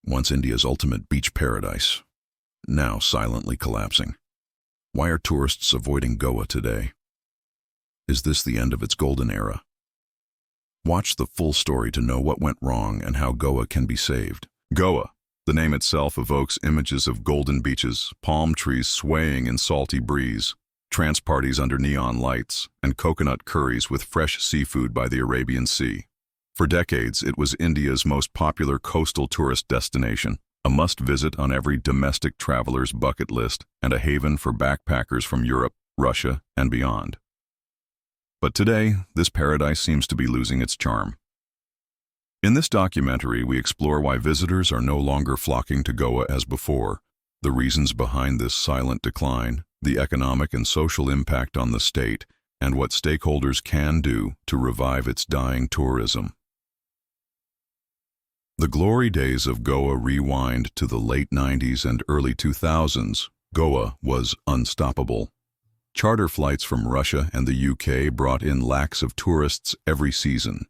once India's ultimate beach paradise, now silently collapsing. Why are tourists avoiding Goa today? Is this the end of its golden era? Watch the full story to know what went wrong and how Goa can be saved. Goa. The name itself evokes images of golden beaches, palm trees swaying in salty breeze, trance parties under neon lights, and coconut curries with fresh seafood by the Arabian Sea. For decades, it was India's most popular coastal tourist destination, a must-visit on every domestic traveler's bucket list and a haven for backpackers from Europe, Russia, and beyond. But today, this paradise seems to be losing its charm. In this documentary, we explore why visitors are no longer flocking to Goa as before, the reasons behind this silent decline, the economic and social impact on the state, and what stakeholders can do to revive its dying tourism. The glory days of Goa rewind to the late 90s and early 2000s. Goa was unstoppable. Charter flights from Russia and the UK brought in lakhs of tourists every season.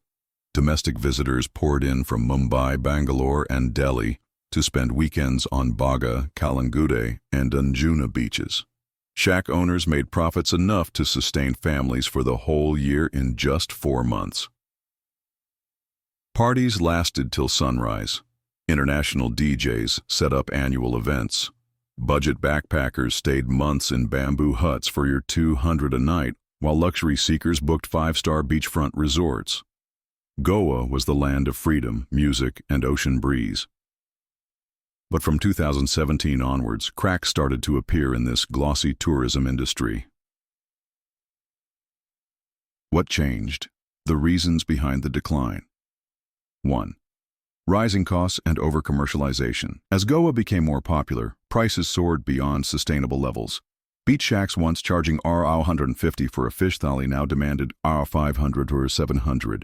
Domestic visitors poured in from Mumbai, Bangalore, and Delhi to spend weekends on Baga, Kalangude, and Anjuna beaches. Shack owners made profits enough to sustain families for the whole year in just 4 months. Parties lasted till sunrise. International DJs set up annual events. Budget backpackers stayed months in bamboo huts for your $200 a night, while luxury seekers booked 5-star beachfront resorts. Goa was the land of freedom, music, and ocean breeze. But from 2017 onwards, cracks started to appear in this glossy tourism industry. What changed? The reasons behind the decline. 1. Rising costs and over-commercialization. As Goa became more popular, prices soared beyond sustainable levels. Beach shacks once charging $150 for a fish thali now demanded $500 or $700.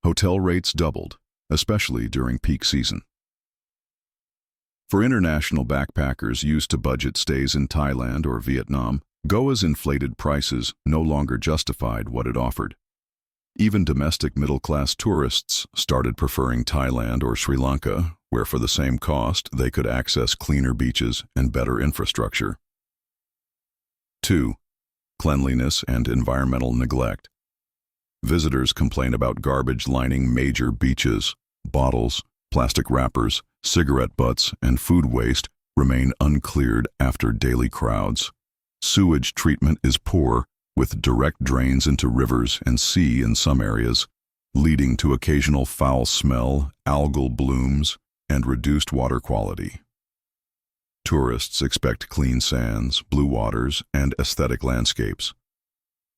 Hotel rates doubled, especially during peak season. For international backpackers used to budget stays in Thailand or Vietnam, Goa's inflated prices no longer justified what it offered. Even domestic middle-class tourists started preferring Thailand or Sri Lanka, where for the same cost they could access cleaner beaches and better infrastructure. 2. Cleanliness and environmental neglect. Visitors complain about garbage lining major beaches. Bottles, plastic wrappers, cigarette butts, and food waste remain uncleared after daily crowds. Sewage treatment is poor, with direct drains into rivers and sea in some areas, leading to occasional foul smell, algal blooms, and reduced water quality. Tourists expect clean sands, blue waters, and aesthetic landscapes.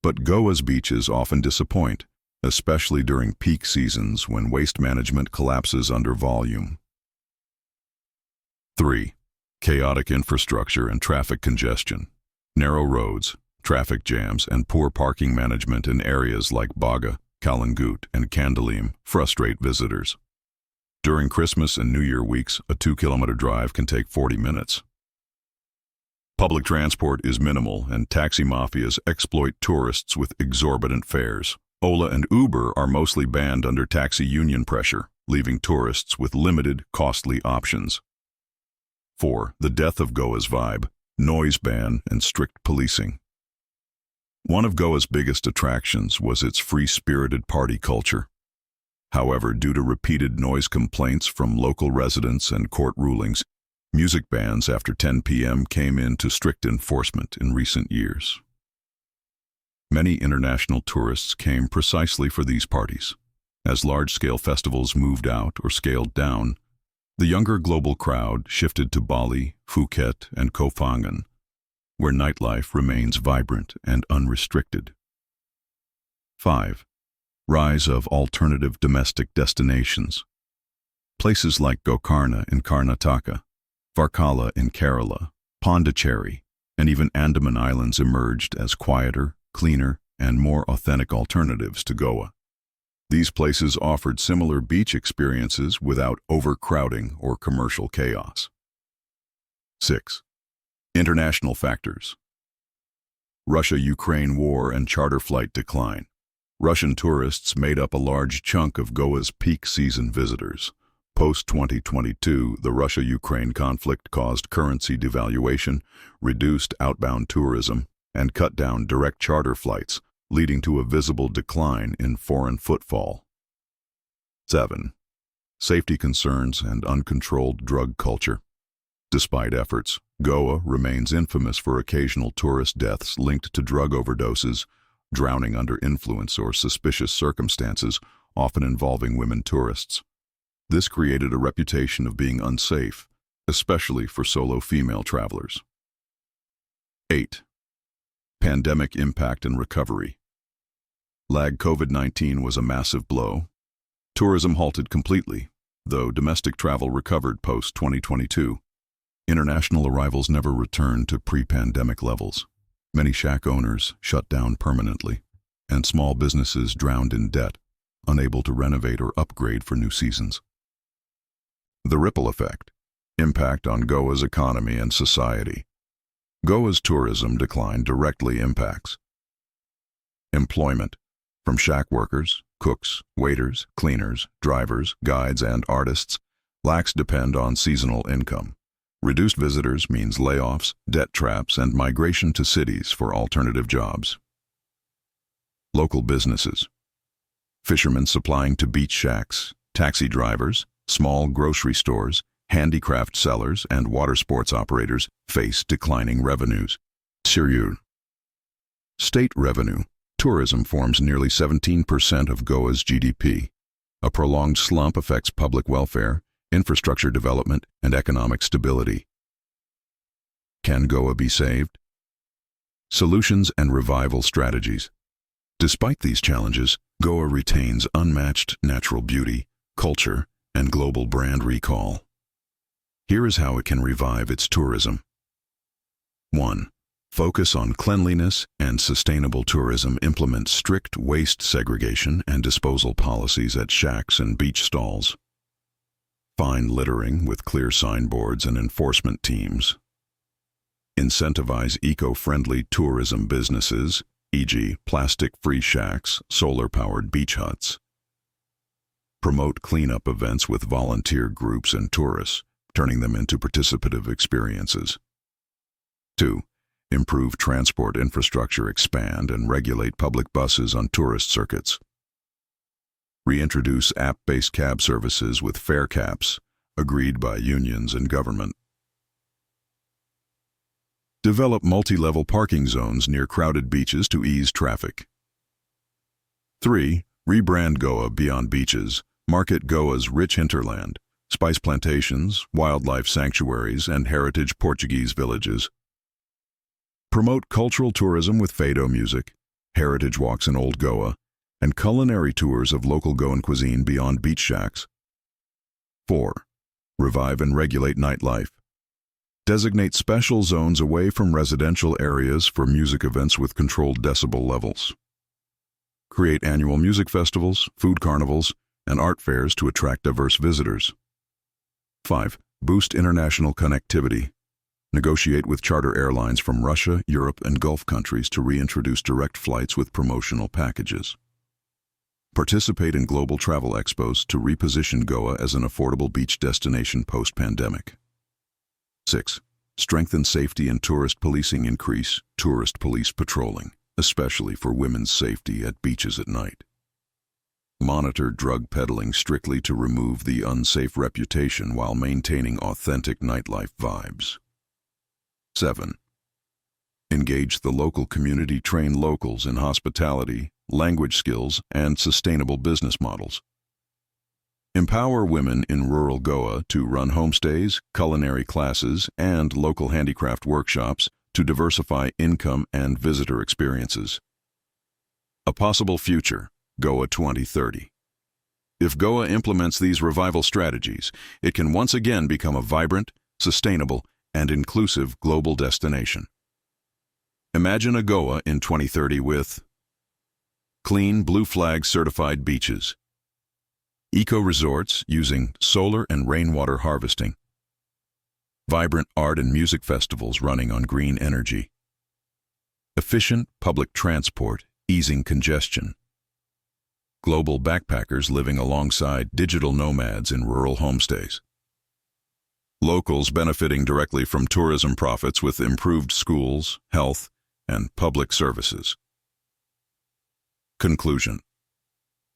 But Goa's beaches often disappoint, especially during peak seasons when waste management collapses under volume. 3. Chaotic infrastructure and traffic congestion. Narrow roads, traffic jams, and poor parking management in areas like Baga, Kalangut, and Candolim frustrate visitors. During Christmas and New Year weeks, a 2-kilometer drive can take 40 minutes. Public transport is minimal, and taxi mafias exploit tourists with exorbitant fares. Ola and Uber are mostly banned under taxi union pressure, leaving tourists with limited, costly options. 4. The death of Goa's vibe, noise ban, and strict policing. One of Goa's biggest attractions was its free-spirited party culture. However, due to repeated noise complaints from local residents and court rulings, music bans after 10 p.m. came into strict enforcement in recent years. Many international tourists came precisely for these parties. As large-scale festivals moved out or scaled down, the younger global crowd shifted to Bali, Phuket, and Koh Phangan, where nightlife remains vibrant and unrestricted. 5. Rise of alternative domestic destinations. Places like Gokarna in Karnataka, Varkala in Kerala, Pondicherry, and even Andaman Islands emerged as quieter, cleaner, and more authentic alternatives to Goa. These places offered similar beach experiences without overcrowding or commercial chaos. 6. International factors. Russia-Ukraine war and charter flight decline. Russian tourists made up a large chunk of Goa's peak season visitors. Post-2022, the Russia-Ukraine conflict caused currency devaluation, reduced outbound tourism, and cut down direct charter flights, leading to a visible decline in foreign footfall. 7. Safety concerns and uncontrolled drug culture. Despite efforts, Goa remains infamous for occasional tourist deaths linked to drug overdoses, drowning under influence, or suspicious circumstances, often involving women tourists. This created a reputation of being unsafe, especially for solo female travelers. 8. Pandemic impact and recovery. COVID-19 was a massive blow. Tourism halted completely, though domestic travel recovered post-2022. International arrivals never returned to pre-pandemic levels. Many shack owners shut down permanently, and small businesses drowned in debt, unable to renovate or upgrade for new seasons. The ripple effect. Impact on Goa's economy and society. Goa's tourism decline directly impacts employment, from shack workers, cooks, waiters, cleaners, drivers, guides, and artists. Lacks depend on seasonal income. Reduced visitors means layoffs, debt traps, and migration to cities for alternative jobs. Local businesses. Fishermen supplying to beach shacks, taxi drivers, small grocery stores, handicraft sellers, and water sports operators face declining revenues. State revenue. Tourism forms nearly 17% of Goa's GDP. A prolonged slump affects public welfare, infrastructure development, and economic stability. Can Goa be saved? Solutions and revival strategies. Despite these challenges, Goa retains unmatched natural beauty, culture, and global brand recall. Here is how it can revive its tourism. 1. Focus on cleanliness and sustainable tourism. Implement strict waste segregation and disposal policies at shacks and beach stalls. Fine littering with clear signboards and enforcement teams. Incentivize eco-friendly tourism businesses, e.g., plastic-free shacks, solar-powered beach huts. Promote cleanup events with volunteer groups and tourists, turning them into participative experiences. 2. Improve transport infrastructure. Expand and regulate public buses on tourist circuits. Reintroduce app-based cab services with fare caps, agreed by unions and government. Develop multi-level parking zones near crowded beaches to ease traffic. 3. Rebrand Goa beyond beaches. Market Goa's rich hinterland, spice plantations, wildlife sanctuaries, and heritage Portuguese villages. Promote cultural tourism with fado music, heritage walks in Old Goa, and culinary tours of local Goan cuisine beyond beach shacks. 4. Revive and regulate nightlife. Designate special zones away from residential areas for music events with controlled decibel levels. Create annual music festivals, food carnivals, and art fairs to attract diverse visitors. 5. Boost international connectivity. Negotiate with charter airlines from Russia, Europe, and Gulf countries to reintroduce direct flights with promotional packages. Participate in global travel expos to reposition Goa as an affordable beach destination post-pandemic. 6. Strengthen safety and tourist policing. Increase tourist police patrolling, especially for women's safety at beaches at night. Monitor drug peddling strictly to remove the unsafe reputation while maintaining authentic nightlife vibes. 7. Engage the local community. Train locals in hospitality, language skills, and sustainable business models. Empower women in rural Goa to run homestays, culinary classes, and local handicraft workshops to diversify income and visitor experiences. A possible future, Goa 2030. If Goa implements these revival strategies, it can once again become a vibrant, sustainable, and inclusive global destination. Imagine a Goa in 2030 with clean, blue flag certified beaches, eco-resorts using solar and rainwater harvesting, vibrant art and music festivals running on green energy, efficient public transport easing congestion, global backpackers living alongside digital nomads in rural homestays. Locals benefiting directly from tourism profits with improved schools, health, and public services. Conclusion.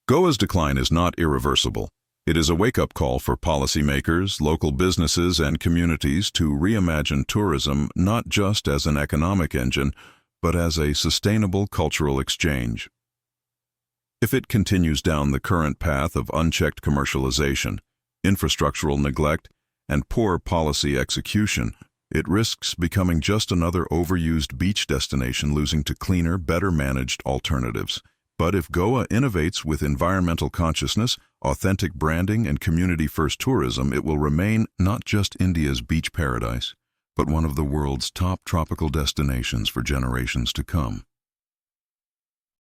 Goa's decline is not irreversible. It is a wake-up call for policymakers, local businesses, and communities to reimagine tourism not just as an economic engine, but as a sustainable cultural exchange. If it continues down the current path of unchecked commercialization, infrastructural neglect, and poor policy execution, it risks becoming just another overused beach destination losing to cleaner, better-managed alternatives. But if Goa innovates with environmental consciousness, authentic branding, and community-first tourism, it will remain not just India's beach paradise, but one of the world's top tropical destinations for generations to come.